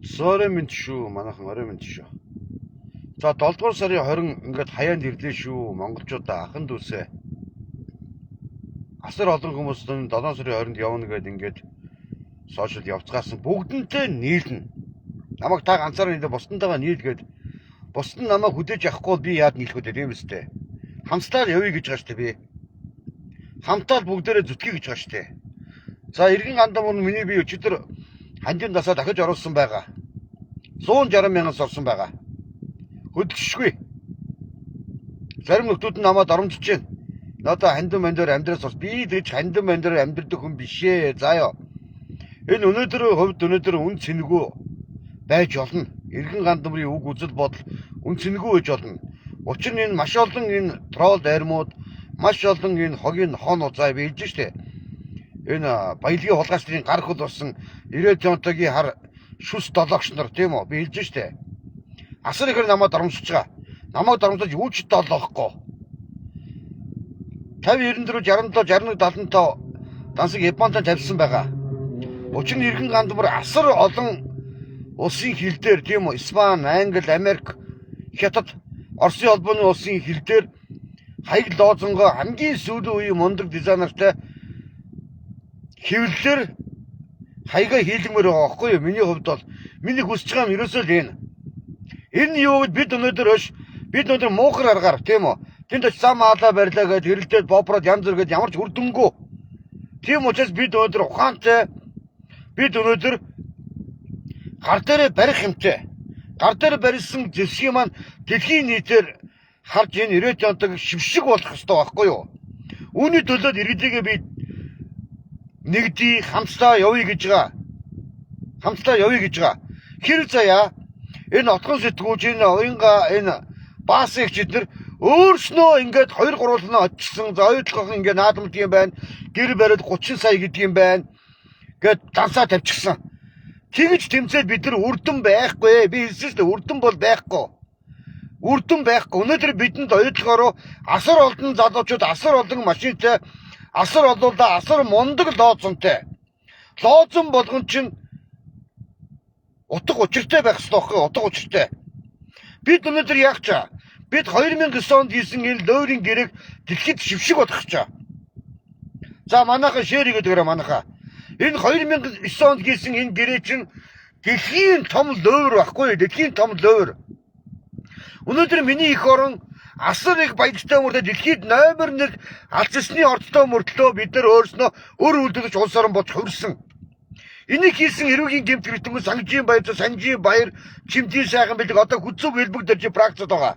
Сорой минь шүү. Манайхан орой минь шүү. За 7 дугаар сарын 20 ингээд хаяанд ирлээ шүү. Монголчуудаа ахын дүүсээ. Асар олон хүмүүс 7 сарын 20-нд явна гэдэг ингээд сошиал явцгаасан. Бүгдэнтэй нийлнэ. Намайг та ганцаараа нийлээ бусдантайгаа нийлгээд бусд нь намайг хүлээж авахгүй би яад нийлэх үү тийм үстэй. Хамтдаа явъя гэж байгаа штэ би. Хамтдаа бүгдээрээ зүтгэе гэж байгаа штэ. За эргэн гандам нь миний би өчигдөр хандин дасаа дахиж оруулсан байгаа. 160 мянган орсон байгаа. Хөдөлгөшгүй. Зарим нөхдүүд нь намайг оромжиж байна. Одоо хандин мандаар амьдраас бас би тэгж хандин мандаар амьдрэх хүн биш ээ. Заяа. Энэ өнөөдөр үн цэнэгүү байж болно. Эргэн гандамрын үг үзэл бодол үн цэнэгүү байж болно. Учир нь энэ маш олон энэ трол дайрмууд, маш олон энэ хогийн хон узаа биелж штэ. Энэ баялагын хулгайчдын гар хөл болсон 90 онтогийн хар шүс долоогч нар тийм үү биелж штэ. Асар ихэр намайг доромжиж байгаа. Намайг доромжиж юу ч долоохгүй. 50 94 67 61 75 дансыг Японтой тавьсан байгаа. Учир нь эргэн гандмар асар олон улсын хил дээр тийм үү Испани, Англи, Америк, Хятад, Оросын холбооны улсын хил дээр хаяг лоозонгоо хамгийн сүүлийн үеийн мундаг дизайнертай хэвлэлээр хаягаа хийлгмээр байгаа байхгүй юу? Миний хувьд бол миний хүсэж байгаа юм ерөөсөө л энэ. Энэ юу гэд бид өнөөдөр муухар аргаар тийм үү? Тэнд зам хаалаа барьлаа гэд хэрэлдээд бопрод янз бүр гэд ямар ч үр дүнгүй. Тийм учраас бид өнөөдөр ухаантай өнөөдөр гар дээрээ барих юмтай. Гар дээр барьсан зэвсгийн маань дэлхийн нийтээр харж энэ 90 онтог шившиг болох ёстой байхгүй юу? Үүний төлөө иргэдийгээ би нэгдий хамтдаа явъя гэж байгаа. Хэр заяа энэ отгон сэтгүүч энэ уянга энэ баасэгчид нар өөрснөө ингээд 2 гурлаа очсон. За ойлгох ингээд наадамд юм байна. Гэр бариад 30 сая гэдэг юм байна. Гэт дансаа тавьчихсан. Тэгж тэмцээд бид нар үрдэн байхгүй. Би хэлсэн шүү дээ үрдэн бол байхгүй. Өнөөдөр бидэнд ойлгохоор асар олон залуучууд, асар олон машинтай, асар олуулаа, асар мундаг лоозонтой. Лоозон болгон чинь утга учиртай байх ёстой байхгүй утга учиртай. Бид өнөөдөр яах чаа? Бид 2009 онд хийсэн энэ лойрын гэрээг дэлхийд шившиг болгох чаа. За манайха шэр хийгээд өгөрөө манайха. Энэ 2009 онд хийсэн энэ гэрээ чинь дэлхийн том лойр байхгүй дэлхийн том лойр. Өнөөдөр миний эх орон асар их баяртай мөртөө дэлхийд номер 1 алс ёсны ордтой мөртлөө бид нар өөрснөө өр үлдэж улс орон болж хувирсан. Энийг хийсэн эрүүгийн гэмт хэрэгтэн санжийн баяр чимдийн сайхан бэлэг одоо хүзүүг хэлбэгдэж практикад байгаа.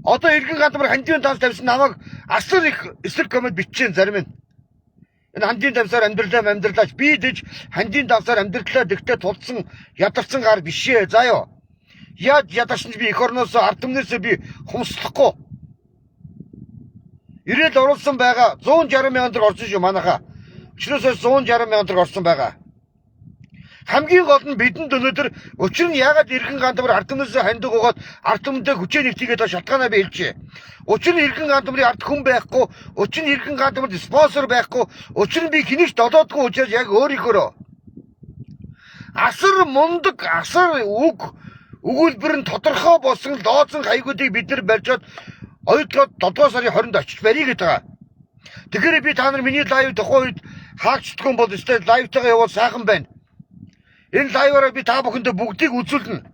Одоо эргэн гандмар хандийн данс тавьсан намайг асар их эсрэг коммент бичсэн зарим нь. Энэ хандийн давсаар амьдралаач би дэж хандийн давсаар амьдралаа дэгтээ тулцсан ядарсан гар биш ээ заяа. Яаж ядарсан би эх орноос ард түмнээсээ би хумслахгүй. Ирээд оруулсан байгаа 160 мянган төгрөг орсон шүү манайха. Өчнөөс 160 мянган төгрөг орсон байгаа. Хамгийн гол нь бидэнд өнөөдөр учир нь яагаад эргэн гандмар ард түмнээс ханддаг угаад ард түмэндээ хүчээ нэгтгээд шалтгаанаа би хэлжээ. Учир нь эргэн гандмарын ард хүн байхгүй, учир нь эргэн гандмарт спонсор байхгүй, учир нь би хэнийг ч долоодгүй учраас яг өөрийнхөө асар мундаг асар өгүүлбэр нь тодорхой болсон лоозон хаягуудыг бид нар барьжаад ойдлоод 7 сарын 20-нд очиж барья гэдэг байгаа. Тэгэхээр би та нар миний лайв тухайн үед хаагчдгүй бол өстэй лайвтайгаа явуул сайхан байна. Энэ лайваараа би та бүхэндээ бүгдийг үзүүлнэ.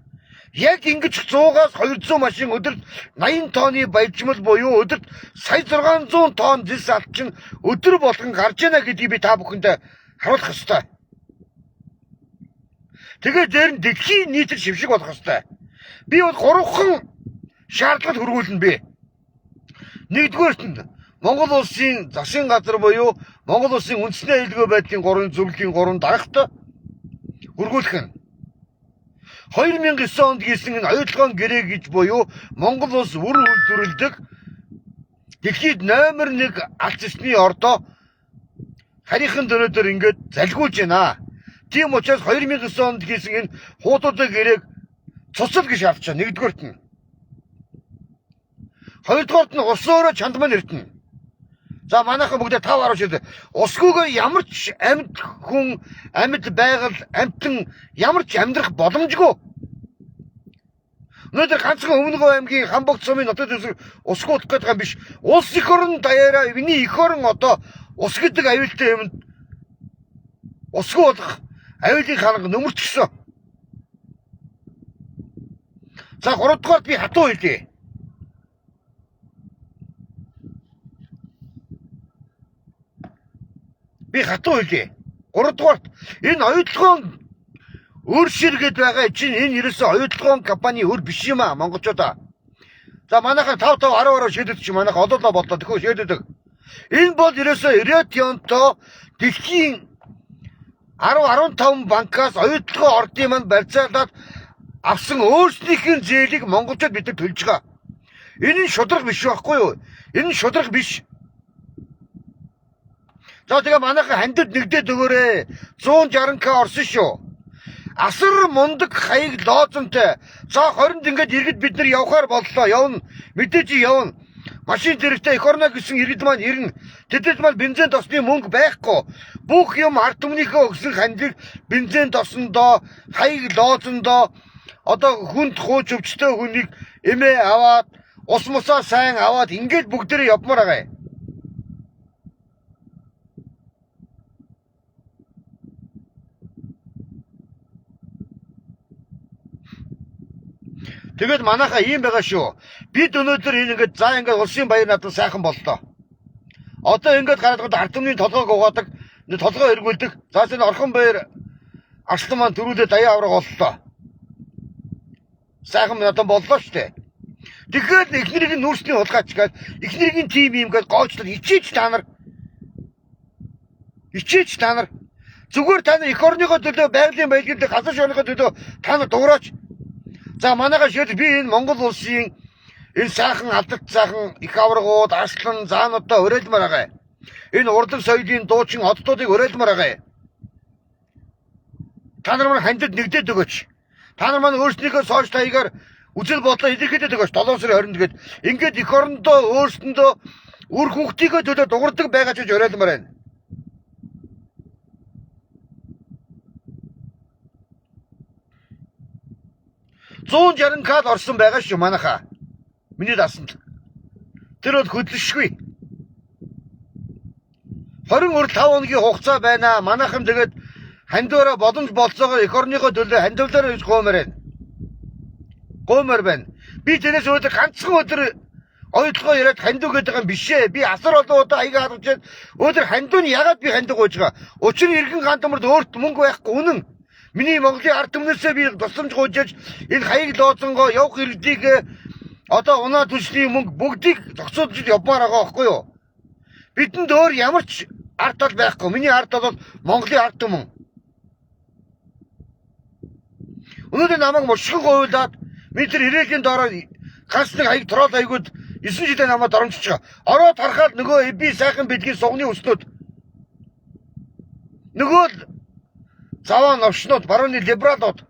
Яг ингэж 100-аас 200 машин өдөрт 80 тонны баяжмал буюу өдөрт сая 600 тонн зэс алчин өдөр болгон гарч яана гэдгийг би та бүхэндээ харуулах ёстой. Тэгээд дээр нь дэлхийн нийтэд шившиг болох ёстой. Би бол 3хан шаардлага хөрвүүлнэ би. Нэгдүгээрт нь Монгол улсын засгийн газар буюу Монгол улсын үндэсний аюулгүй байдлын 3 зөвлөлийн 3 дарагт хөргүүлэх нь 2009 онд хийсэн энэ оюутлогын гэрээ гэж буюу Монгол улс үр үйлдвэрлэдэг дэлхийд номер 1 алс ёсны ордоо харийнханд өнөөдөр ингээд залгиулж байна. Тийм учраас 2009 онд хийсэн энэ хуудуудын гэрээг цуцал гэж шаардж байгаа. Нэгдүгээрт нь. Хоёрдугаарт нь улс өөрөө чанд маань иртэн. За манайхан бүгдээ 5 10 ширдэ. Усгүйгээр ямар ч амьд хүн, амьд байгаль, амьтан ямар ч амьдрах боломжгүй. Өнөөдөр ганцхан Өмнөгов аймгийн Хамбогд сумын нутаг дэвсгэр усгүй удах гэдэг юм биш. Улс их орон даяараа миний их орон одоо ус гэдэг аюултай юмд усгүй удах аюулын ханга нөмөрчихсөн. За 3 дугаард би хатуу хэлье. Би хатуу хэлье. 3 дугаарт энэ оюутлогоон өр ширгээд байгаа чинь энэ ерөөсөө оюутлогоон компани өр биш юм аа монголчуудаа. За манайхан 5 5 10 10 шийдэд чи манайхан олоолаа боллоо тэгэхээр шийдэдэг. Энэ бол ерөөсөө 90 онтой дэлхийн 10 15 банкаас оюутлогоо ордын манд барьцаалаад авсан өөрсдийнх нь зээлийг монголчууд бид төлж байгаа. Энэ нь шудраг биш байхгүй юу? Энэ нь шудраг биш. За тэгээ манайхан хандид нэгдээд өгөөрэй. 160к орсон шүү. Асар мундаг хаяг лоозонтой. За 20-нд ингээд иргэд бид нар явхаар боллоо. Явна. Мэдээж явна. Машин зэрэгтэй эх орно гэсэн иргэд маань ирнэ. Тэдэд маань бензин тосны мөнгө байхгүй. Бүх юм ард түмнийхээ өгсөн хандлыг бензин тосондоо, хаяг лоозондоо одоо хүнд хууч өвчтөе хүнийг эмээ аваад, ус мусаа сайн аваад ингээд бүгдээрээ явмаар байгаа юм. Тэгээд манайхаа ийм байгаа шүү. Бид өнөөдөр энэ ингээд за ингээд улсын баяр надад сайхан боллоо. Одоо ингээд гараад ард түмний толгойг угаадаг, толгой эргүүлдэг. За энэ орхон баяр арслан маань төрүүлээ даяа авраг боллоо. Сайхан надад боллоо штэ. Тэгэхээр эхнэрийг нь нүүрсний хулгайч гээд эхнэрийн тим юм гээд гоочлол ичээч та нар. Ичээч та нар. Зүгээр та нар эх орныхоо төлөө байгалийн баялагын газар шооныхоо төлөө та нар дуурайч. За манайхаа шийдэл би энэ Монгол улсын энэ сайхан алдарт сайхан их аврагууд, арслан, заануудаа уриалмаар байгаа. Энэ урлаг соёлын дуучин оддуудыг уриалмаар байгаа. Та нар маань хандид нэгдээд өгөөч. Та нар маань өөрснийхөө сошиал хаягаар үзэл бодлоо илэрхийлээд өгөөч. 7 сарын 20-нд гээд ингээд эх орондоо өөрсөндөө үр хүүхдийнхөө төлөө дуурдаг байгаа ч гэж уриалмаар байна. $160к орсон байгаа шүү манайхаа. Миний дасанд. Тэр бол хөдлөшгүй. 25 хоногийн хугацаа байна. Манайхан тэгээд хандиороо боломж болцоогоо эх орныхоо төлөө хандивлаараа гэж гомоор байна. Гомоор байна. Би тэрээс өдөр ганцхан өдөр оюутлогоо яриад хандив гэдэг юм биш ээ. Би асар олон удаа аяга харж өдөр хандив нь ягаад би хандив гойж байгаа. Учир нь иргэн гандамарт өөрт мөнгө байхгүй үнэн. Миний Монголын ард түмнээсээ би тусламж гуйжж энэ хаяг лоозонгоо явах иргэдийг одоо унаа түлшний мөнгө бүгдийг зогсоолж явмаар байгаа байхгүй юу? Бидэнд өөр ямар ч ард тал байхгүй. Миний ард тал бол Монголын ард түмэн. Өнөөдөр намайг мушгин гуйлаад би тэр ирээлийн доороо ганц нэг хаяг трол хаягууд 9 жилийн намайг доромжиж байгаа. Ороод харахад нөгөө би сайхан бидгийн сугны өснөд нөгөө заваа новшнууд, барууны либералууд.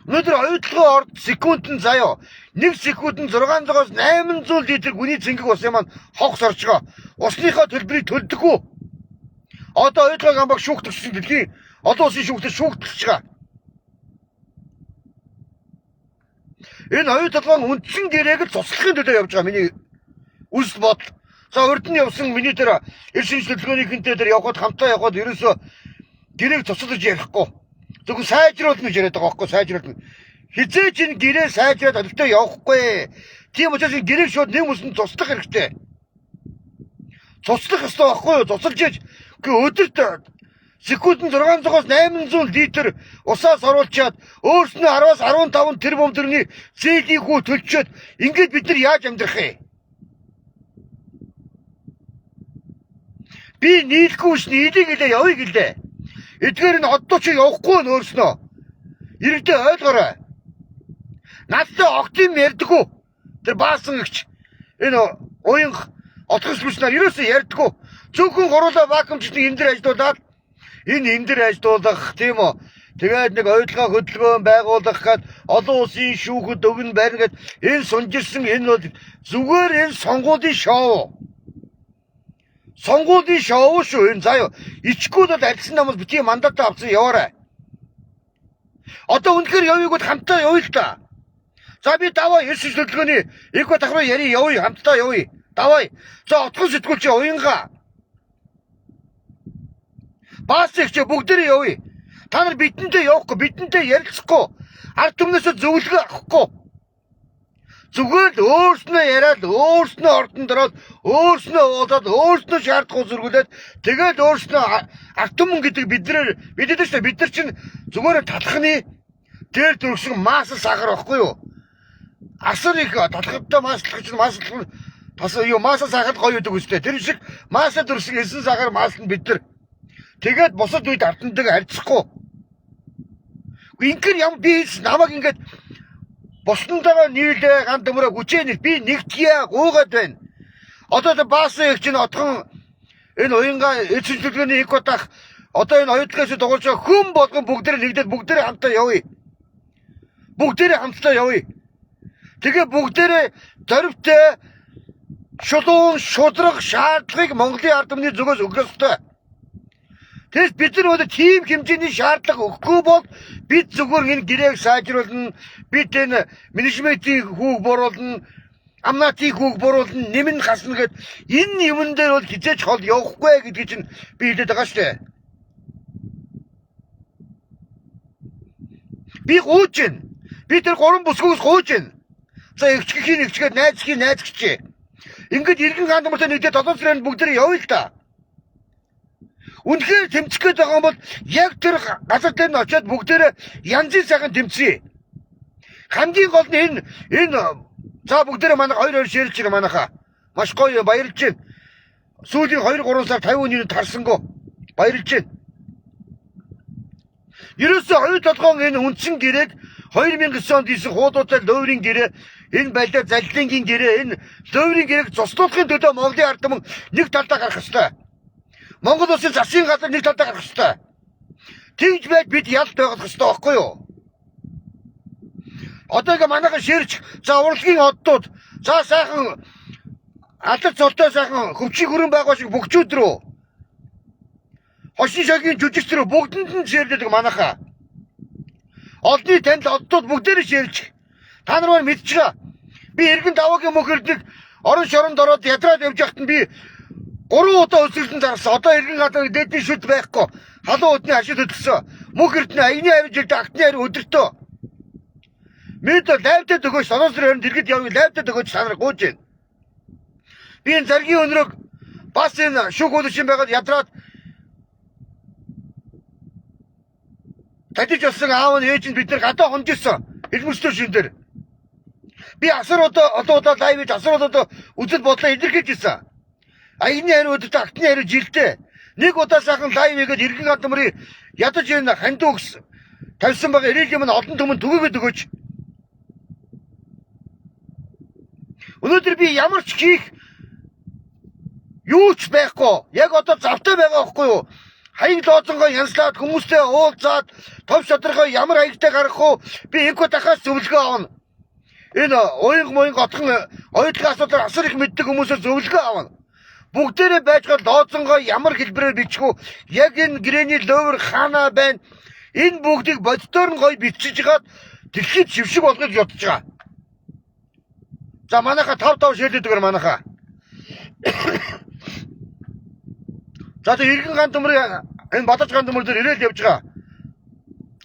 Өнөөдөр оюутлогоо орд секундын заяа 1 секундэд 600-аас 800 литр гүний цэнгэг усын маань хогс орж байгаа. Усныхаа төлбөрийг төлдөггүй. Одоо оюутлогоо амбаг шүүхтгсэн дэлхийн олон улсын шүүхтэр шүүхтэлж байгаа. Энэ оюутлогын үндсэн гэрээг л цуслахын төлөө явж байгаа миний үзэл бодол. За урд нь явсан миний тэр эр шинжилгээнийхэнтэй тэр явхад хамтаа явхад ерөөсөө гэрээг цуцлаж ярихгүй. Зөвхөн сайжруулна гэж яриад байгаа байхгүй сайжруулна. Хизээч энэ гэрээ сайжраад олигтой явахгүй. Тийм учраас энэ гэрээг шууд нэг хүсэнд цуцлах хэрэгтэй. Цуцлах ёстой байхгүй юу? Цуцлж яж өдөрт секундэд 600-аас 800 литр усаас оруулчаад өөрснөө 10-аас 15 тэрбум төгрөгийн зээлийг хүү төлчөөд ингээд бид нар яаж амьдрах вэ? Би нийлэхгүй ш нийлийг гэлээ явъя гэлээ. Эдгээр нь оддоо чи явахгүй нөөснөө. Иргэдээ ойлгоорой. Надтай огтын ярьдаггүй. Тэр баасан гэгч энэ уян отгос бүснаар ерөөсөө ярьдаггүй. Зөвхөн гуруулаа вакуумчны энэ дээр ажиллуулаад энэ дээр ажиллуулах тийм үү. Тэгээд нэг ойлгоо хөдөлгөөн байгуулах гээд олон улсын шүүхэд өгнө барина гээд энэ сунжирсан энэ бол зүгээр энэ сонгуулийн шоу. Сонгуулийн шоу шүү энэ заяа. Ичгүүд бол альсан намаас бити мандат авсан яваарай. Одоо үнэхээр явъя гэвэл хамтдаа явъя л да. За би даваа ерс хөдөлгөөний эко давхраа яри явъя хамтдаа явъя. Давай. За отгон сэтгүүлч уянга. Баасч бүгдээрээ явъя. Та нар бидэндээ явахгүй, бидэндээ ярилцахгүй, ард түмнээс зөвлөгөө авахгүй. Зүгээр л өөрснөө яриад, өөрснөө ордонд ороод, өөрснөө уулаад, өөрснөө шаардлагыг зөргүүлээд тэгээд өөрснөө ард түмэн гэдэг бид нар чинь зүгээр талхны дээр дөрвсөн маасал сахар байхгүй юу? Асар их талхтай маасал гэж маасал маасал сахар гоё гэдэг үстэй. Тэр шиг маасал дөрвсөн эсэн сахар маасал нь бид нар тэгээд босод үед ардтандаг харьцахгүй. Ингээр юм би намайг ингээд боснонтойгоо нийлээ ганд өмрөө хүчээ би нэгтгийа гуугаад байна. Одоо баасан их чинь отгон энэ уянга эцэнчлэгний их удах одоо энэ хоёулаас дугуйж хүм болгон бүгдээр нэгдээд бүгдээр хамтаа явъя. Бүгдээр хамтдаа явъя. Тэгээ бүгдээр зоривтой шулуун шудраг шаардлагыг Монголын ард түмний зүгээс өгөх ёстой. Тэгээс бид нар одоо тийм хэмжээний шаардлага өгөхгүй бол бид зүгээр энэ гэрээг сайжруулна, бид энэ менежментийн хүүг буруулна, амнаатийн хүүг буруулна, нэмэн хасна гэд энэ юмн дээр бол хизээч хол явахгүй гэдгийг чинь би хэлээд байгаа шүү дээ. Би гууж байна. Би тэр гурван бүсгүйс гууж байна. За эгчгийн эгчгээд найзгийн найзгч. Ингээд иргэн хандмартай нэгдээд одоо зэрэг бүгд явъя л да. Үнэхээр тэмцэх гээд байгаа юм бол яг тэр газар дээр нь очиод бүгдээрээ янзын сайхан тэмцье. Хамгийн гол нь энэ за бүгдээрээ манай 2-2 ширэлж байна манайхаа. Маш гоё баярлж байна. Сүүлийн 2-3 сар 50 үнийн тарсангүй баярлж байна. Ерөөсөө хоёр толгоон энэ үндсэн гэрээг 2009 онд ийсэн хуудуутай лойрын гэрээ энэ байлдаа заллингийн гэрээ энэ лойрын гэрээг цуслуулахын төлөө Монголын ард түмэн нэг талдаа гарах ёстой. Монгол улсын засгийн газар нэг талдаа гарах ёстой. Тэгж байж бид ялт байх ёстой байхгүй юу? Одоо ингээ манайха ширч за урлагийн оддууд за сайхан алдар цолтой сайхан хөвчий хөрөн байгаа шиг бүгчүүд рүү хошин шогийн жүжигч рүү бүгдэнд нь ширлдэг манайха. Олны танд оддууд бүгдээрээ ширч та нар мэдчихээ. Би эргэн даваагийн мөхөрдөг орон шоронд ороод ядраад явж байхад нь би 3 удаа өсөлтөнд зарсан. Одоо эргэн гадаа дээдний шүд байхгүй. Халуун удны хашид хөдөлсөн. Мөх эрдэнэ аяны авижлд актны хари өдөртөө. Мэд лайвтад өгөөч санаасрын хоринд иргэд явъя лайвтад өгөөч санаар гууж байна. Би энэ заргийн өнрөг бас энэ шүүх хөдөлшин байгаад ядраад татиж болсон аав нь ээж нь бид нар гадаа хонжсон. Хэлмэрчтэй шин дээр. Би асар одоо лайвж асар одоо үзэл бодлоо илэрхийлж ирсэн. Аяны хари өдөртөө актны хари жилдээ нэг удаа сайхан лайв хийгээд иргэн гадмарын ядаж энэ хандуугс тавьсан байгаа ирэл юм олон түмэн түгээгээд өгөөч. Өнөөдөр би ямар ч хийх юу ч байхгүй. Яг одоо завтай байгаа байхгүй юу? Хаяг лоозонгоо янслаад хүмүүстэй уулзаад тов шадаргаа ямар хаягтай гарах уу? Би эко дахаас зөвлөгөө авна. Энэ уянг отхон оюутлын асуудал асар их мэддэг хүмүүсээс зөвлөгөө авна. Бүгдээрээ байжгаад лоозонгоо ямар хэлбэрээр бичих үү? Яг энэ грэний ловер хаана байна? Энэ бүгдийг боддоор нь гоё бичиж гад дэлхийд шившиг болгож ядж байгаа. За манайха 5 шилдэдэг манайха. За тэр иргэн ганц төмөр энэ бодож ганц төмөр дээр ирээл явж байгаа.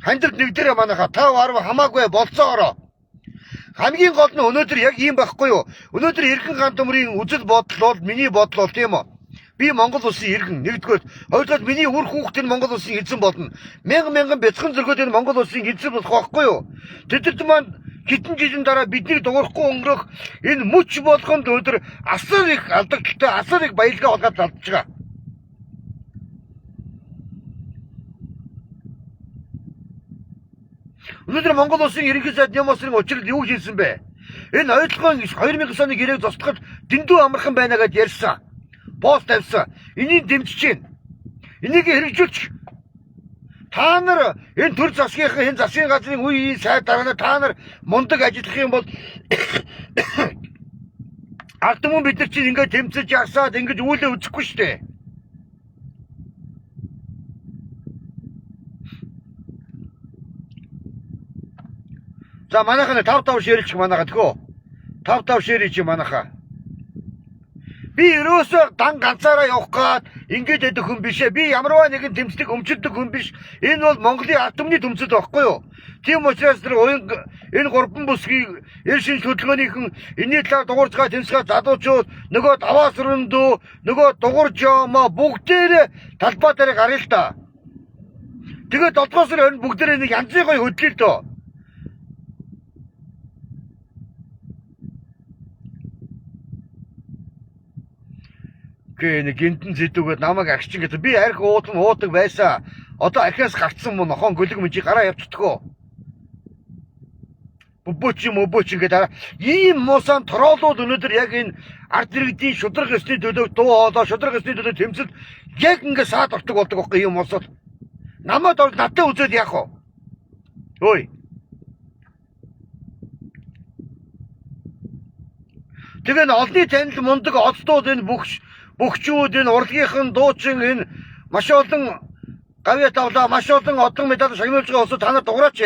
Хандирт нэгдэрэ манайха 5 10 хамаагүй болцоороо. Хамгийн гол нь өнөөдөр яг ийм байхгүй юу? Өнөөдөр иргэн ганц төмөрийн үзэл бодол бол миний бодол бол тийм үү? Би Монгол улсын иргэн нэгдүгээр, хоёрдугаар миний үр хүүхэд нь Монгол улсын эзэн болно. Мянган бяцхан зөргөөд энэ Монгол улсын эзэн болох байхгүй юу? Тэдэрт маань хэдэн жилийн дараа бидний дуурахгүй өнгөрөх энэ мөч болгонд өдөр асар их алдагдaltaй, асар их баялгаа олгоод алдж байгаа. Өнөөдөр Монгол улсын ерөнхий сайд Нямосрын учрал юу хийсэн бэ? Энэ ойлгоон 2009 оны гэрээг зогсоход дэндүү амархан байна гэж ярьсан. Пост тавьсан. Энийг дэмжиж байна. Энийг хэрэгжүүлчих. Та нар энэ төр засгийнхаа энэ засгийн газрын үеийн сайд дараа та нар мундаг ажиллах юм бол ард түмэн бид нар чинь ингээд тэмцэж ясаад ингэж үүлээ үзэхгүй шүү дээ. За манайхан 5 ширэлч манайха тгөө. 5 ширэлч манайха. Би ерөөсөө дан ганцаараа явах гад ингэж ядах хүн биш ээ. Би ямарваа нэгэн тэмцдэг өмчөлдөг хүн биш. Энэ бол Монголын ард түмний тэмцэл байхгүй юу? Тийм учраас тэр энэ гурван бүсгийн эр шинж хөдөлгөөнийхэн энэний талаар дуурж байгаа тэмцгээ залуучууд нөгөө даваасрандөө нөгөө дугур жомоо бүгдээрээ талбай дээр гарыг л та. Тэгээд 7 сарын 20 бүгдээрээ нэг янзын гоё хөдлөлт дөө. Нэг гинтэн зэдүүгээд намайг агшчин гэдэг. Би арх уудаг байсан. Одоо архиас гарцсан мөн нохон гөлөг мөжийг гараа явчихдгөө. Бөбөч гэдэг. Ийм муусан тороолууд өнөөдөр яг энэ ард иргэдийн шудраг ёсны төлөө дуу хоолой, шудраг ёсны төлөө тэмцэл яг ингэ саад ордог болдог байхгүй ийм муусууд. Намайг бол надад үзээд яах вэ? Ой. Тэгээ н олны танил мундаг оцтууд энэ Бүгчүүд энэ урлагийнхан дуучин энэ маш олон гавья тавлаа, маш олон одлон медаль шагнуулж байгаа улсууд та нар дуураач.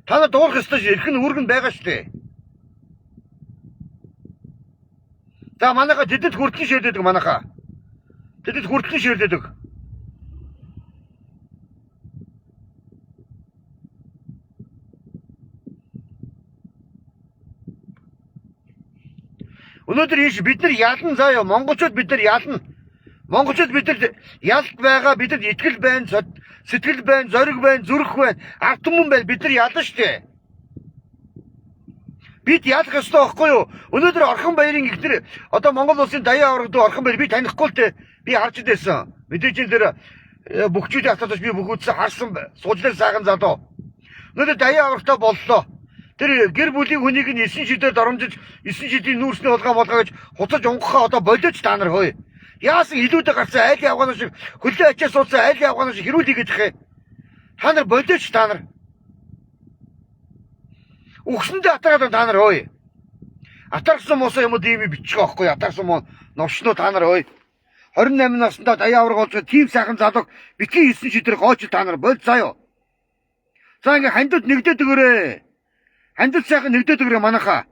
Та нар дуурах ёстой шүү. Ирэх нь үүрэг нь байгаа шүү дээ. За манайха тэдэд хүртэн ширлээдэг манайха. Тэдэд хүртэн ширлээдэг. Өнөөдөр ийш бид нар ялна заяа монголчууд бид нар ялна. Монголчууд бид нар ялт байгаа бидэд итгэл байна, сэтгэл байна, зориг байна, зүрх байна. Ард түмэн байна бид нар ялна штэ. Бид ялах ёстой байхгүй юу? Өнөөдөр Орхон баярын ихнэр одоо Монгол улсын даяа аврагд Орхон баяр би танихгүй л те. Би харж байсан. Мэдээж энэ бүгчүүдийн хатаж би бүгүүдсэн харсан суудлаг саахан залуу. Өнөөдөр даяа аврагтаа боллоо. Тэр гэр бүлийн хүнийг нь 9 шидээр доромжиж 9 шидийн нүүрсний улгаан болгож хуцаж унгахаа одоо болооч та нар хөөе. Яасан илүүдэ гарсан айл явгаан шиг хөлөө ачаа суудсан айл явгаан шиг хэрүүлээ гэж хэ. Та нар болооч та нар. Үгсэндээ атараад та нар хөөе. Атарсан мосоо юм уу ийм бичих байхгүй атарсан моо новшноо та нар хөөе. 28 наснда даяа авраг болж тийм сайхан залууг битгий 9 шидээр гоож та нар боль заяо. За ингээ хандууд нэгдээд өгөөрэй. Хандад сайхан нэгдээд өгөрэй манайха.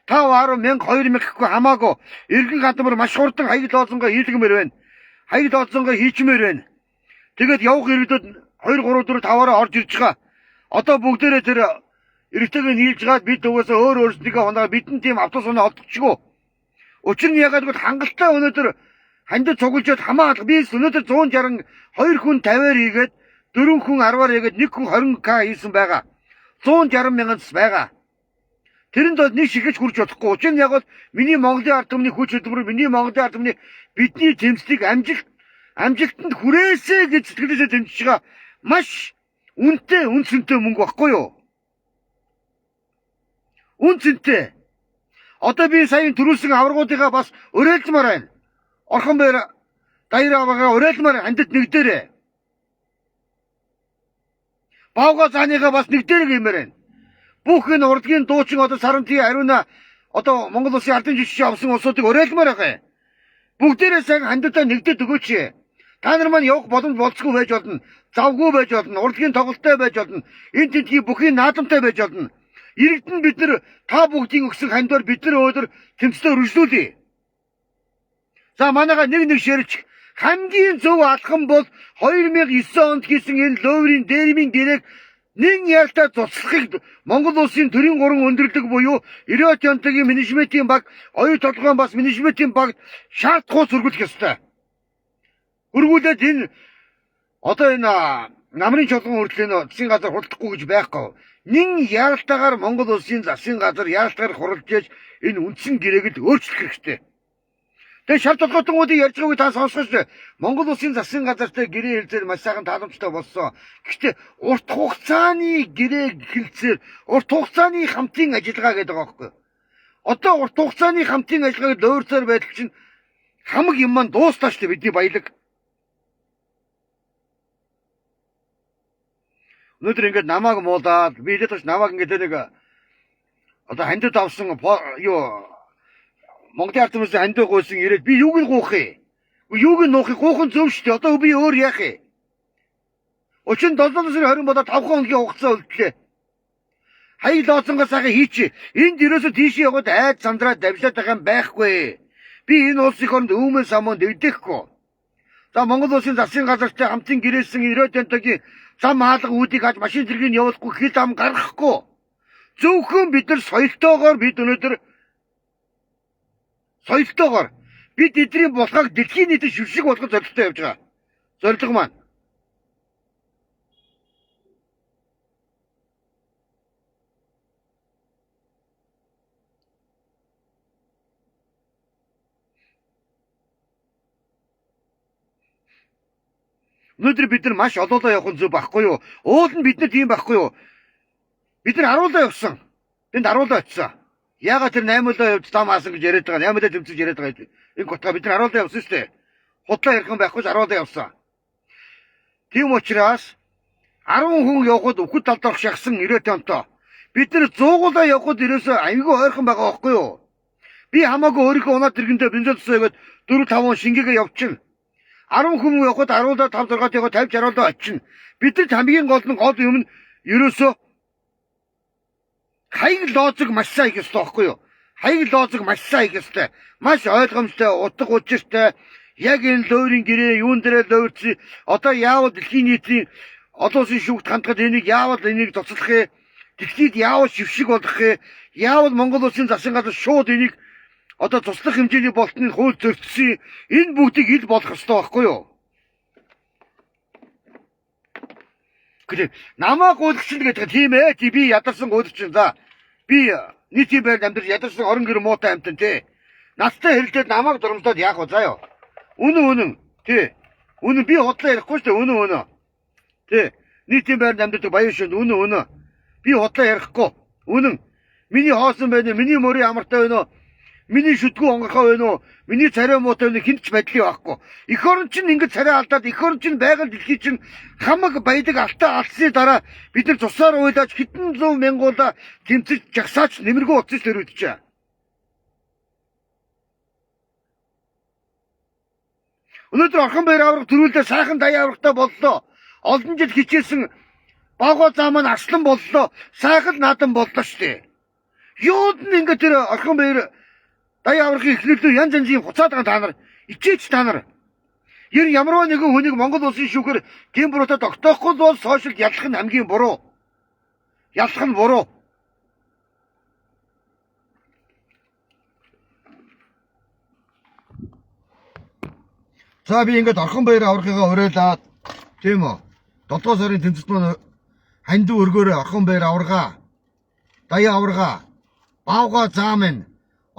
5 10 1000 2000 гэхгүй хамаагүй эргэн гадамар маш хурдан хаяг лоозонгоо хийлгэмээр байна. Хаяг лоозонгоо хийчмээр байна. Тэгээд явах иргэдүүд 2 3 4 5-аараа орж ирж байгаа. Одоо бүгдээрээ тэр эргэтэйг нийлж гад бид угаасаа өөрсдийнхөө хоноо бидэн тийм автобус оноо олдчихгүй. Учир нь ягаад гэвэл хангалттай өнөөдөр хандад цуглжоод хамаалга би өнөөдөр 162 хүн 50-аар хийгээд 4 хүн 10-аар хийгээд 1 хүн 20k хийсэн байгаа. 160 мянган байгаа. Тэрэнд бол нэг шигэж хүрч чадахгүй. Учир нь яг бол миний Монголын ард түмний хүч хөдөлмөр, миний Монголын ард түмний бидний тэмцлийг амжилтанд хүрээсэй гэж сэтгэлээсээ тэмцэж байгаа маш үнцэнтэй мөнгө баггүй юу? Үнцэнтэй. Одоо би саяын төрүүлсэн аврагуудыгаа бас уриалмаар байна. Орхон баяр даяар аваагаа уриалмаар хандад нэгдээрээ. Баага зааныгаа бас нэгдэрэг юмэр байна. Бүх энэ урлагийн дуучин одоо Саранти Ариуна одоо Монгол улсын ардын жишээ авсан улсуудыг уриалмаар байгаа. Бүгдээрээ сайн хандтаа нэгдээд өгөөч. Та нар маань явах боломж болцгүй байж болно. Завгүй байж болно. Урлагийн тоглолттой байж болно. Энэ тентгийн бүхий наадамтай байж болно. Иргэдэн бид нар та бүгдийн өгсөн хандвар бид нар өдөр тэмцэлээр үргэлжлүүлье. За манайха нэг ширч хамгийн зөв алхам бол 2009 онд хийсэн энэ Ловрийн дээрмийн дэрэг нэг ялтаа цуцлахыг Монгол улсын төрийн 3 өндөрлөг буюу Ириот Янтагийн менежментийн баг, оюу толгойн бас менежментийн баг шаардлагагүй зөргүүлэх ёстой. Өргүүлээд энэ одоо энэ намрын чуулган хүртэл засгийн газар хурдахгүй гэж байхгүй. Нин яралтаагаар Монгол улсын засгийн газар яралтаагаар хуралж яаж энэ үндсэн гэрээг л өөрчлөх хэрэгтэй. Тэгээ шал толгойтгуудыг ярьж байгааг та сонсгоч. Монгол улсын засгийн газартай гэрээ хэлцээр маш сайхан тааламжтай болсон. Гэхдээ урт хугацааны гэрээ хэлцээр урт хугацааны хамтын ажиллагаа гэдэг байгаа байхгүй. Одоо урт хугацааны хамтын ажиллагааг лойрцоор байдал чинь хамаг юм маань дуустаа шүү дээ бидний баялаг. Өнөөдөр ингээд намааг муулаад би хэлээд тааш намааг ингээд нэг одоо хандид авсан юу Монголын ард түмээс хандив гуйсан ирээд би юуг нь гуйх юм? Юуг нь нуухыг гуйх нь зөв шүү дээ. Одоо би өөр яах юм? 37 сарын 20 болоод 5 хоногийн хугацаа үлдлээ. Хаяг лооцонгоо сайхан хийчи. Энд ерөөсө тийшээ яваад айд сандраа давлаад байгаа юм байхгүй. Би энэ улсын хооронд өвмөн самуун дэвдэхгүй. За Монгол улсын засгийн газартай хамтын гэрээсэн 90-ийн зам хаалга үүдийг хаж машин зэргийг явуулахгүй хил ам гаргахгүй. Зөвхөн бид нар соёлтойгоор бид өнөөдөр бид эдний болохыг дэлхийн нийтэд шүвшиг болгох зорилготой явж байгаа. Зорилго маань. Өнөөдөр бид нар маш олоолаа явах нь зөв байхгүй юу? Уул нь бид нар тийм байхгүй юу? Бид нар харуулаа явсан. Тэнд харуулаа очсон. Яагаад тэр 8-аа явж зам хаасан гэж яриад байгаа. 8-аа тэмцэж яриад байгаа. Энэ гутга бид нар харуулаа явсан шүү дээ. Худлаа ярих юм байхгүй ч харуулаа явсан. Тийм учраас 10 хүн явхад өвхөд талдах шахсан 90 онтой. Бид нар 100-уулаа явхад ерөөсөө аймгүй ойрхон байгаа байхгүй юу? Би хамаагүй өөрийнхөө унаад тэргэндээ бензин тусаагаад 4-5 шингээгээ явчихна. 10 хүн явхад 10-аа 5-6 яваад 50-60-аа очино. Бидэд хамгийн гол юм нь ерөөсөө хаяг лоозыг маш сайн хийх ёстой байхгүй юу? Хаяг лоозыг маш сайн хийх ёстой. Маш ойлгомжтой, утга учиртай. Яг энэ лойрын гэрээ юун дээрээ лойрч одоо яавал дэлхийн нийтийн олон улсын шүүгт хандгад энийг яавал энийг цоцлох юм? Дэлхийд яавал шившиг болгох юм? Яавал Монгол улсын засгийн газар шууд энийг одоо туслах хэмжээний болтны хууль зөрчсөн энэ бүгдийг ил болох ёстой байхгүй юу? Гэхдээ намаа гуйлагч л гэдэг тийм ээ. Би ядарсан гуйлагч. За би нийтийн байр амьдрал ядарсан орон гэр муутай амтан тий. Настай хэрэлдээд намааг дурамжлаад яах вэ заяа? Үнэн тий. Үнэн би худлаа ярихгүй шүү дээ. Үнэн. Тий. Нийтийн байр амьдрал баян шүү. Үнэн. Би худлаа ярихгүй. Үнэн. Миний хоосон байна. Миний мөрийн амартай байна уу? Миний шүдгүү онгорхоо байна уу? Миний царай муутай байна хинч байдлын байхгүй. Эх орон чинь ингэж царай алдаад эх орон чинь байгаль дэлхий чинь хамаг баядаг алтаа алсны дараа бид нар цусаар уйлаж хэдэн зуун мянгуула тэмцэж жагсаач нэмэргүй утас төрөөдчээ. Өнөөдөр орхон баяр аврах төрүүлдэ сайхан даяа аврахтай боллоо. Олон жил хичээсэн багоо зам маань арслан боллоо. Сайхан наадам боллоо штэ. Юунд нь ингэ тэр орхон баяр даяа аврахын эхлэлөө янз янзын хуцаад байгаа та нар ичээч та нар. Ямарваа нэгэн хүнийг Монгол улсын шүүхээр гэмбуруудаа тогтоохгүй бол сошиал ялах нь хамгийн буруу. Ялах нь буруу. За би ингээд орхон баяр аврахыгаа уриалаад тийм үү. 7 сарын тэмцэлт маань хандив өргөөрөө орхон баяр аврагаа. Даяа аврагаа. Баавга заам нь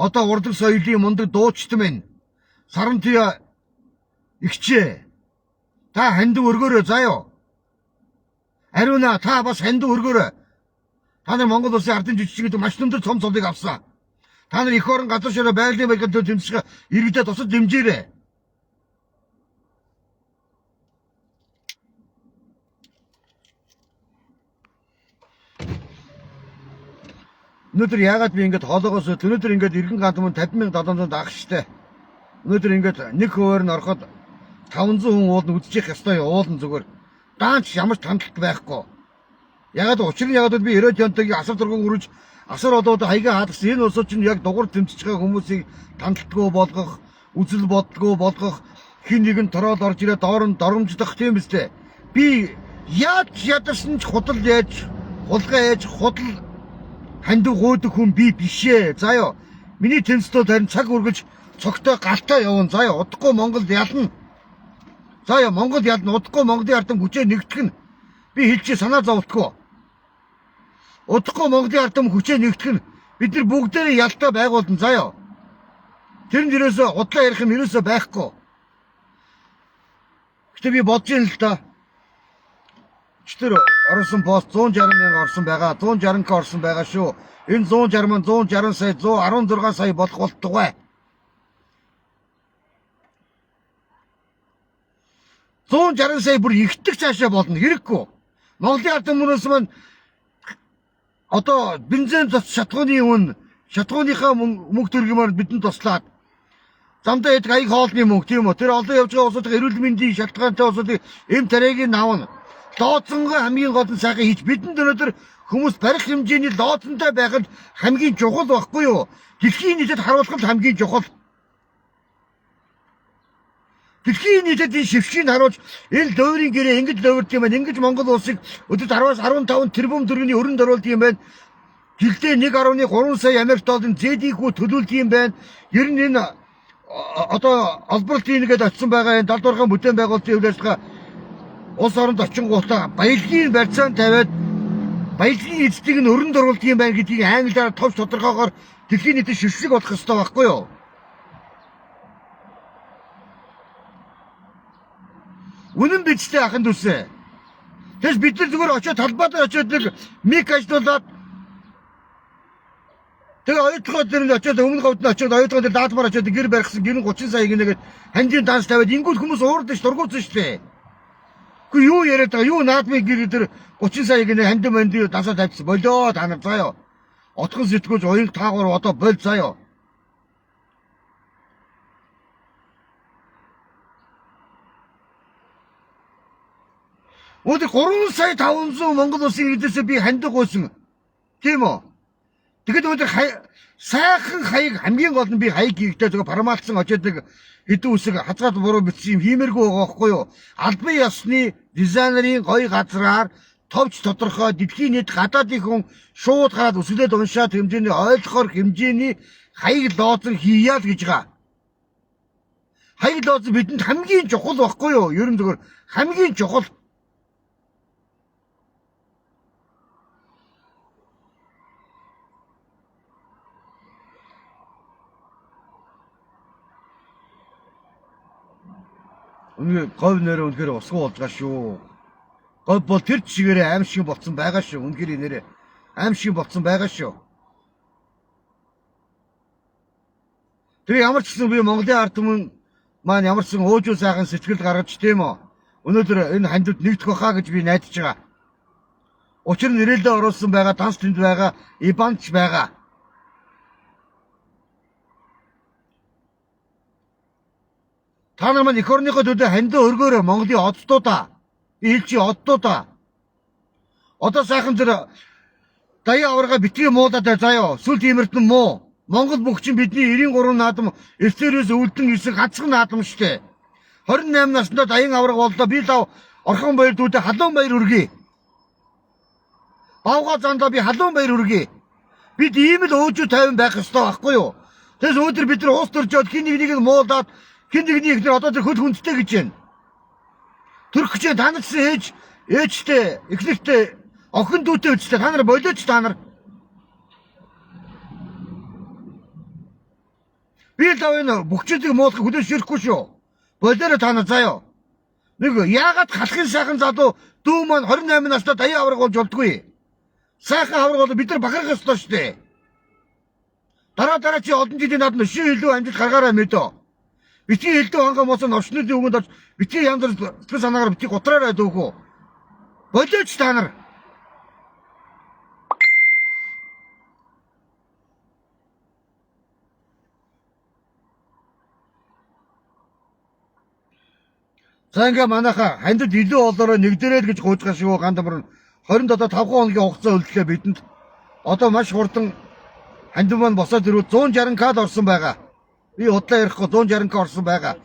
одоо урдаг соёлын мундаг дуучид минь Сарантуя игчээ. Та хандив өргөөрөө заяа. Ариуна та бас хандив өргөөрөө. Та нар Монгол улсын ардын жижигчүүд маш өндөр цом цолыг авсан. Та нар эх орон газар шороо байгалийн байгальд тэмцэх иргэдэд тусад дэмжээрэй. Өнөөдөр яагаад би ингэж хоолоогоос өнөөдөр ингэж иргэн ганцмын 50,700 даах штэ. Өнөөдөр ингэж нэг хуваар нь ороход 500 хүн уулна үдчих ёстой уулна зүгээр. Даанч ямар ч хандлт байхгүй. Ягаад учир нь ягаад би 90 тонтыг асар дургуун үрж асар одоод хаягаа хаалгасан энэ улсууд чинь яг дугур тэмцэж байгаа хүмүүсийг хандлтгүй болгох, үзэл бодлого болгох, хин нэгэн тороол орж ирээд доромжлох тийм үстэй. Би яаж ядарсан ч худал яаж, хулгай яаж, худал хандив гойдог хүн би бишээ. Заяа. Миний тэнцтүүд харин цаг үргэлж цогтой галтаа явна. Заяа. Удахгүй Монгол ялна. Заяа. Монгол ялна. Удахгүй Монголын ардын хүчээ нэгтгэх нь би хэлчихээ санаа зовтгоо. Удахгүй Монголын ардын хүчээ нэгтгэх нь бид нар бүгдээрээ ялтаа байгуулна. Заяа. Тэрэнд ерөөсөө худлаа ярих юм ерөөсөө байхгүй. Гэтэ би бодож юм л да. Тэр орсон пост 160 мянга орсон байгаа. 160 к орсон байгаа шүү. Энэ 160 маань 160 сая 116 сая болох болтугай. 160 сая бүр ихтгэж цаашаа болно. Хэрэггүй. Монголын ард түмнээс маань одоо бензин цоц шатгууны үн шатгууныхаа мөнгө төргиймээр бидэнд туслаад замдаа ядг аяг хоолны мөнгө тийм үү. Тэр олон явж байгаа улсуудын эрүүл мэндийн шалтгаантай улсуудын эм тариагийг навна. Лооцсонгүй хамгийн гол нь сайхан хийж бидэнд өнөөдөр хүмүүс барих хэмжээний лооцсонтой байхад хамгийн чухал байхгүй юу? Дэлхийн нийтэд харуулхад хамгийн чухал. Дэлхийн нийтэд энэ шившгийг харуулж энэ лойрын гэрээ ингэж лойрд юм байна. Ингэж Монгол улсыг өдөрт 10-аас 15 тэрбум төгрөгийн өрөнд оруулдаг юм байна. Жилдээ 1.3 сая Америк долларын зээдийнхүү төлөвлөдөг юм байна. Ер нь энэ одоо албартын нэгэд очсон байгаа энэ далдуурхан бүтээн байгуулалтын үйл ажиллагаа улс оронд очингуудаа баялагын барьцаан тавиад баялагын эзэдийг нь өрөнд оруулдаг юм байна гэдгийг англиар товч тодорхойгоор дэлхийн нийтэд шилжлэг болох ёстой байхгүй юу? Үнэн бидтэй ахын дүүсээ. Тэгээс бид нар зүгээр очиод талбайдаа очиод нэг мик ажиллуулад тэгээ оюутгууд дээр нь очиод өмнө говьд нь очиод оюутгууд дээр даатмаар очиод гэр барихсан гэр нь 30 сая гинэгээд хандийн данс тавиад ингүүл хүмүүс уурдаж дургуутсан шүү дээ. Гэхдээ юу яриад байгаа юу наадмын гэр дээр 30 сая гинэ хандин мандын дансаа тавьчихсан болоо та нар заяа. Отхон сэтгүүлж оюун таагаар одоо бол заяа. Өдөр 3 сая 500 Монгол улсын иргэдээс би ханддаг гойсон. Тийм үү? Тэгэд өдөр сайхан хаяг хамгийн гол нь би хаяг хийхдээ зөв парамаалцсан очоод нэг хэдэн үсэг хазгаад буруу бичсэн юм хиймэргүй байгаа байхгүй юу? Албан ёсны дизайнерын гоё газраар товч тодорхой дэлхийн нийт гадаадын хүн шууд хараад үсгэлээд уншаад хэмжээний ойлгохоор хэмжээний хаяг лооцсон хийяа л гэж байгаа. Хаяг лооцсон бидэнд хамгийн чухал байхгүй юу? Ер нь зөвхөн хамгийн чухал. Үнэ говь нэрээ үнэхээр усгуу болж байгаа шүү. Говь бол тэр чигээрээ аим шиг болцсон байгаа шүү. Үнэхээр нэрээ аим шиг болцсон байгаа шүү. Тэр ямар ч гэсэн би Монголын ард түмэн маань ямар ч сан өөжөө сайхан сэтгэл гаргаж тийм үү. Өнөөдөр энэ хандууд нэгдэх байхаа гэж би найдаж байгаа. Учир нь нэрэлдээ оруулсан байгаа, данс тэнд байгаа, ибанч байгаа. Та нар маань эх орныхоо төлөө хандаа өргөөрөө Монголын оддуудаа, ээлжийн оддуудаа. Одоо сайхан тэр даяа аварга битгий муудаад заяа, сүл тиймэртэн муу. Монгол бүх чинь бидний 93 наадам эсрээс үлдэн ирсэн ганцхан наадам штэ. 28 наснда даян аварга боллоо. Би лав орхон баяр дүүдэд халуун баяр үргэе. Бавга зандаа би халуун баяр үргэе. Бид ийм л өөжөө 50 байх ёстой байхгүй юу? Тэгээс өдөр бид нар уус төржөөд хин нэг нь муулаад хин нэгний ихнэр одоо тэр хөл хүндтэй гэж байна. Төрөх гэж танилцсан ээжтэй, эхнэртэй, охин дүүтэй үстэй та нар болооч та нар. Би л энэ бүгчүүдийг муулах хүлээж ширэхгүй шүү. Болоорой та нар заяа. Нэг яагаад халахын сайхан залуу дүү маань 28 настай даяа авраг болж болдгүй. Сайхан авраг бол бид нар бахарах ёстой шүү дээ. Дараа чи олон жилийн наадмын шин илүү амжилт гаргаарай мэдөө. Битгий элдв ханга мосон овчнуудын өгөнд орж битгий янз бүр сэтгэл санаагаар битгий готраарай дүүхүү. Болооч та нар. За ингээ манайха хандад илүү олоорой нэгдэрэл гэж гуйжгаа шүү гандамар нь 20 одоо 5 хоногийн хугацаа үлдлээ бидэнд. Одоо маш хурдан хандив маань босоод ирвэл 160к орсон байгаа. Би удлаа ярихгүй 160к орсон байгаа.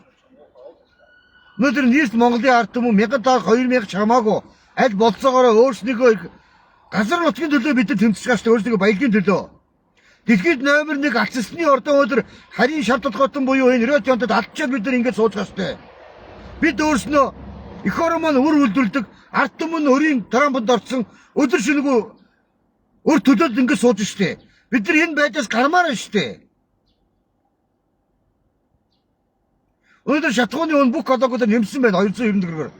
Өнөөдөр нийт Монголын ард түмэн 1000 даа 2000 чамаагүй аль болцоогоороо өөрснийгөө газар нутгийн төлөө бид тэмцэж байгаа шүү өөрснийгөө баялагын төлөө. Дэлхийд номер 1 альцсны ордон өдөр харийн шалтгаалтан буюу энэ радионтод алдчихад бид нар ингэж сууж байгаа шүү дээ. Бид өөрснөө эх орон маань үр үлдүүлдэг ард түмэн өрийн трампонд орсон өдөр шөнөгүй өр төлөөд ингэж сууж шүү дээ. Бид нар энэ байдлаас гармаар шүү дээ. Өнөөдөр шатгууны өн бүх категорид нэмсэн байна 290 төгрөгөөр.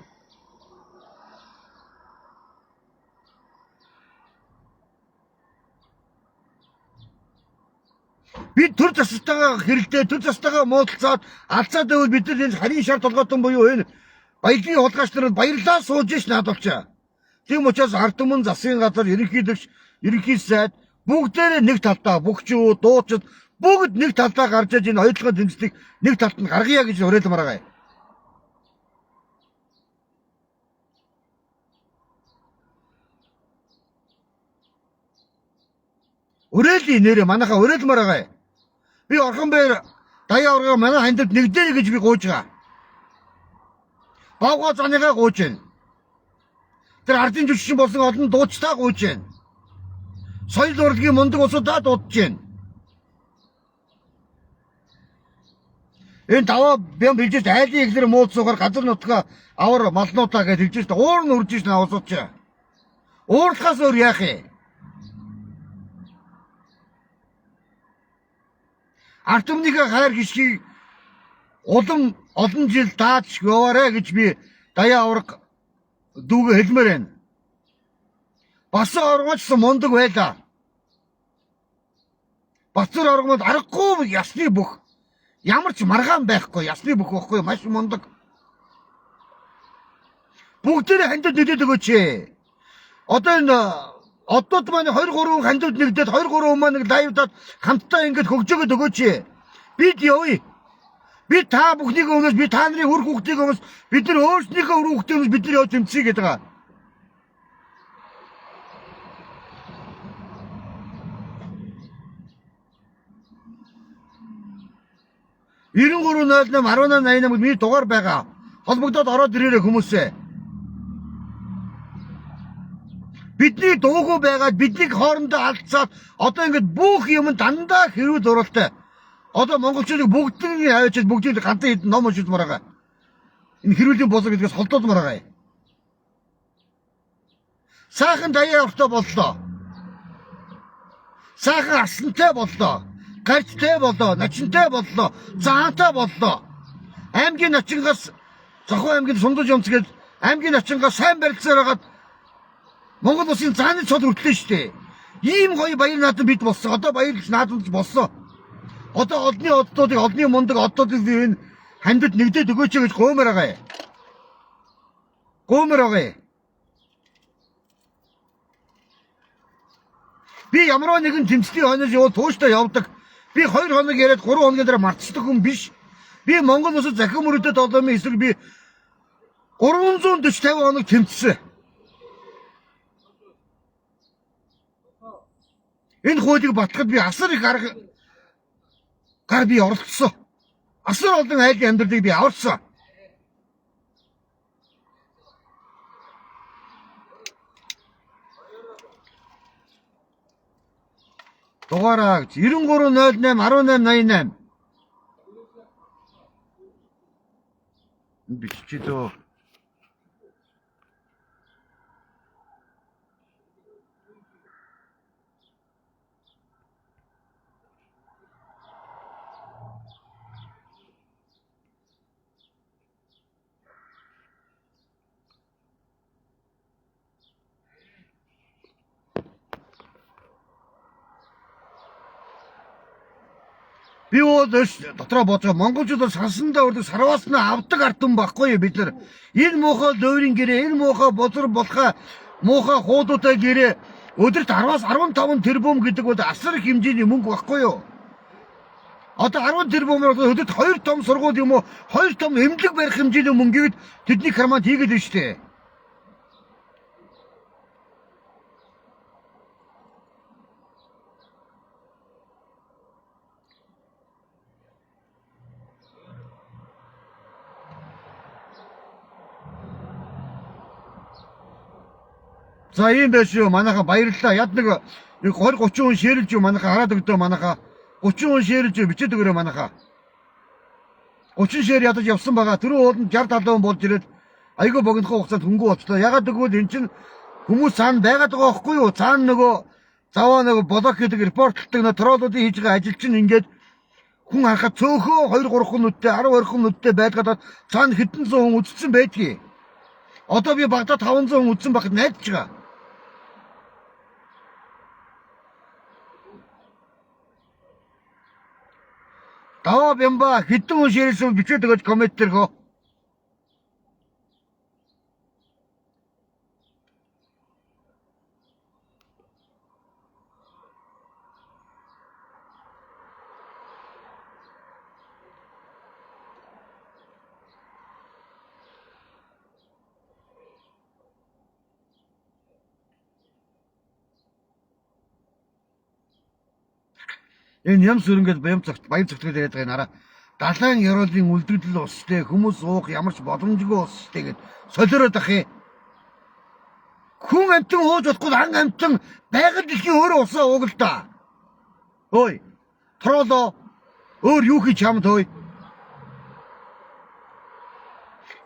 Бид төр засалтайгаа хэрэлдээ, төр засалтайгаа муудалцаад алцаад байвал бид нар энэ харийн шар толгойтон буюу энэ баялагын хулгайч нарыг баярлаа сууж ш надавчаа. Тийм учраас ард түмэн засгийн газар ерөнхийлөгч, ерөнхий сайд бүгдээрээ нэг талдаа бүгчүүд, дуучид бүгд нэг талдаа гарч иж энэ хоёулахын тэмцлийг нэг талд нь гаргая гэж уриалмаар байгаа. Уриалын нэрээ манайхаа уриалмаар байгаа. Би Орхонбаяр даяа ургаа манай хандад нэгдээ гэж би гуйж байгаа. Бавга заныгаа гуйж байна. Тэр ардын жүжигчин болсон олон дуучтаа гуйж байна. Соёл урлагийн мундаг улсуудаа дуудаж байна. Энэ даваа бям билжиж айлын ихлэр мууцсуугаар газар нутгаа авар малнуудаа гэж хэлж шүү дээ. Уур нь үржиж наа усууч. Уурлахаас өөр яах юм? Ард түмнийхээ хайр гიშгийг улам олон жил дааж яваарэ гэж би даяа авраг дүүгээ хэлмээр байна. Басан оргоочсон мундаг байлаа. Бацар оргомод аргагүй ясны бүх. Ямар ч маргаан байхгүй ясны бүх байхгүй маш мундаг. Бүгдээрээ хандад нэдэд өгөөч. Одоо энэ одод маань 23 хандад нэгдээд 23 маань нэг лайвдаад хамтдаа ингэж хөгжөөгд өгөөч. Бид явъя. Би та бүхнийг өмнөөс би та нарын үр хүүхдийг өмнөөс бид нар өөрснийхөө үр хүүхдийн өмнөөс бид нар явж тэмцэе гэдэг байгаа. (9308 1888) миний дугаар байгаа. Холбогдоод ороод ирээрэй хүмүүсээ. Бидний дуугүй байгаад биднийг хоорондоо алдсаад одоо ингэж бүх юм дандаа хэрүүл уралтай. Одоо монголчуудыг бүгднийг хавьчаад бүгдийг ганцхан хэд ном уншилмаар байгаа. Энэ хэрүүлийн босоо гэдгээс холдоодмаар байгаа. Саахан даяа явахтай боллоо. Саахан арслантай боллоо. Гарцтай боллоо, начинтай боллоо, заантай боллоо. Аймгийн начингаас Зохион аймгийн сундаж өмцгээд аймгийн начингаас сайн барилцаар хагаад Монгол улсын зааны цол хүртлээ штэ. Ийм гоё баяр наадам бид болсон. Одоо баярлж наадамж болсон. Одоо олонний оддуудыг олонний мундаг оддуудыг би энэ хандад нэгдээд өгөөч гэж гуймаар байгаа юм. Гуймаар байгаа юм. Би ямар нэгэн тэмцлийн хойноос явал тууштай явдаг. Би 2 хоног яриад 3 хоногийн дараа мартчихдаг хүн биш. Би Монгол улсад захин мөрөдөд олоомын эсрэг би 340-50 хоног тэмцсэн. Энэ хуулийг батлахад би асар их гар би оролцсон. Асар олон айлын амьдралыг би аварсан. Дугаараа 9308 1888 бичиж дөө. Би бол дотроо бодож монголчууд сансандаа урд сарвааснаа авдаг ард түмэн байхгүй юу бид нар. Энэ муухай лойрын гэрээ, энэ муухай бозор болохоо муухай хуудуудаа гэрээ өдөрт 10-аас 15 тэрбум гэдэг бол асар их хэмжээний мөнгө байхгүй юу? Одоо 10 тэрбумаар өдөрт 2 том сургууль юм уу 2 том эмнэлэг барих хэмжээний мөнгөийг тэдний карманд хийгээд байна шүү дээ. За ийм байж юу манайха баярлалаа. Яд нэг 20-30 хүн шеэрлж юу манайха хараад өгдөө манайха 30 хүн шеэрлж юу бичээд өгөрөө манайха 30 шеэр ядаж явсан байгаа. Түрүү ууланд 60-70 хүн болж ирээд айгүй богинохоо хугацаанд хөнгөө болчлоо. Ягаад гэвэл эн чинь хүмүүс цаана байгаад байгаа байхгүй юу? Цаана нөгөө заваа нөгөө блок гэдэг репортлдог нөгөө троллуудын хийж байгаа ажил чинь ингээд хүн харахад цөөхөө 2-3 хүн нүдтэй 10-20 хүн нүдтэй байлгаад цаана хэдэн зуун хүн үдцсэн байдгийг. Одоо би багада 500 хүн үдсэн багт найдаж байгаа. Даваа бямба хэдэн хүн ширээсэн бичээд өгөөч коммент дээр хөө. Энэ ям сүрэнгээд баян цогтгол яриад байгаа нараа. Далайн ёроолын үлдэгдэл устэй хүмүүс уух ямар ч боломжгүй устэй гэд солиороод ах юм. Хүн амтан ууж болохгүй ан амтан байгаль дэлхийн өөрөө усаа ууг л да. Ой. Тролоо өөр юу хийж чамд хөөе.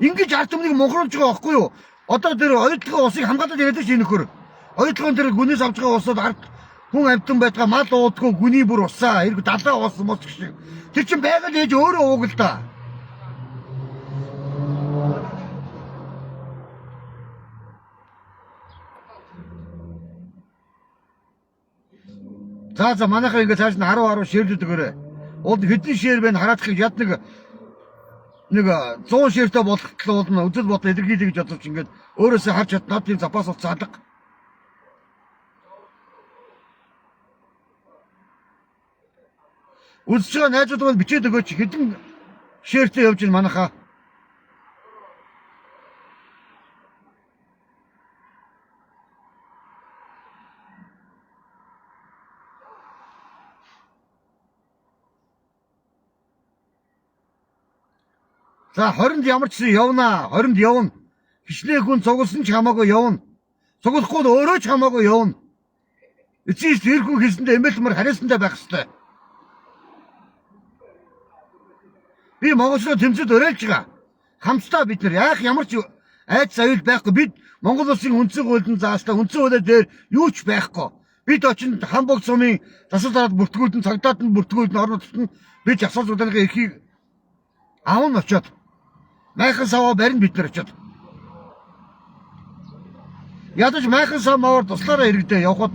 Ингэж ард түмнийг мухруулж байгаа байхгүй юу? Одоо тэр оюутлогын усыг хамгаалаад яриад чинь нөхөр. Оюутлогын тэр гүнээс авч байгаа усад ард хүн амтан байтгаа мал уудгүй гүний бүр усаа хэрэг далаа ус мос шиг. Тэр чинь байгаль ээж өөрөө ууг л да. За манайхаа ингэ цааш нь 10 ширлээд өгөөрэй. Ууд хэдэн шир бэ хараадахыг яд нэг 100 ширтэй болохгүй бол үзэл бодлоо илэрхийлэх гэж бодож ингээд өөрөөсөө харж чад над тийм запас уцаадаг. Үзэж байгаа найзууд маань бичээд өгөөч хэдэн ширтэй явж ин манайхаа. За 20-нд ямар ч явна. 20-нд явна. Хичнээн хүн цугласан ч хамаагүй явна. Цуглахгүй нь өөрөө ч хамаагүй явна. Эцээс тэр хүн хэлсэндээ эмээлмэр хариулсантай байх ёстой. Би Монголчууд тэмцэд уриалж байгаа. Хамтдаа бид нар яах ямар ч айц аюул байхгүй. Бид Монгол улсын үндсэн хуулийн заастаа үндсэн хуулиар дээр юу ч байхгүй. Бид очинд хамбог цумын засал дараад бүртгүүлэн цагдаад нь бүртгүүлэн орнотод нь бид асуулт удаагийн эрхийг аавн очиод майхан саваа барин бид нар очиод. Ядаж майхан сав мавар туслаараа иргэдээ явхад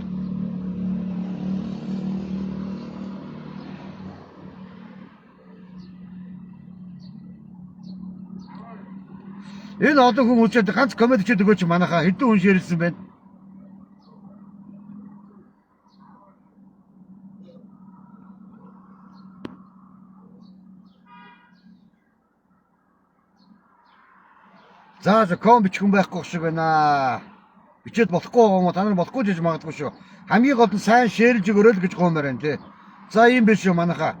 энэ олон хүн үчээд ганц комент хийдэг өгөөч манайхаа хэдэн хүн ширэлсэн байна. За ком бичих хүн байхгүй шиг байна. Бичээд болохгүй юм уу? Та нар болохгүй гэж магадгүй шүү. Хамгийн гол нь сайн шеэрлж өгөөрэй л гэж гоомоор байна тий. За ийм биш шүү манайхаа.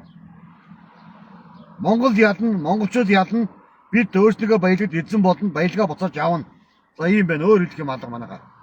Монгол ялна, монголчууд ялна. Бид өөрснийгөө баялагд эзэн болно, баялгаа буцааж явна. За ийм байна. Өөр хэлэх юм алга манайхаа.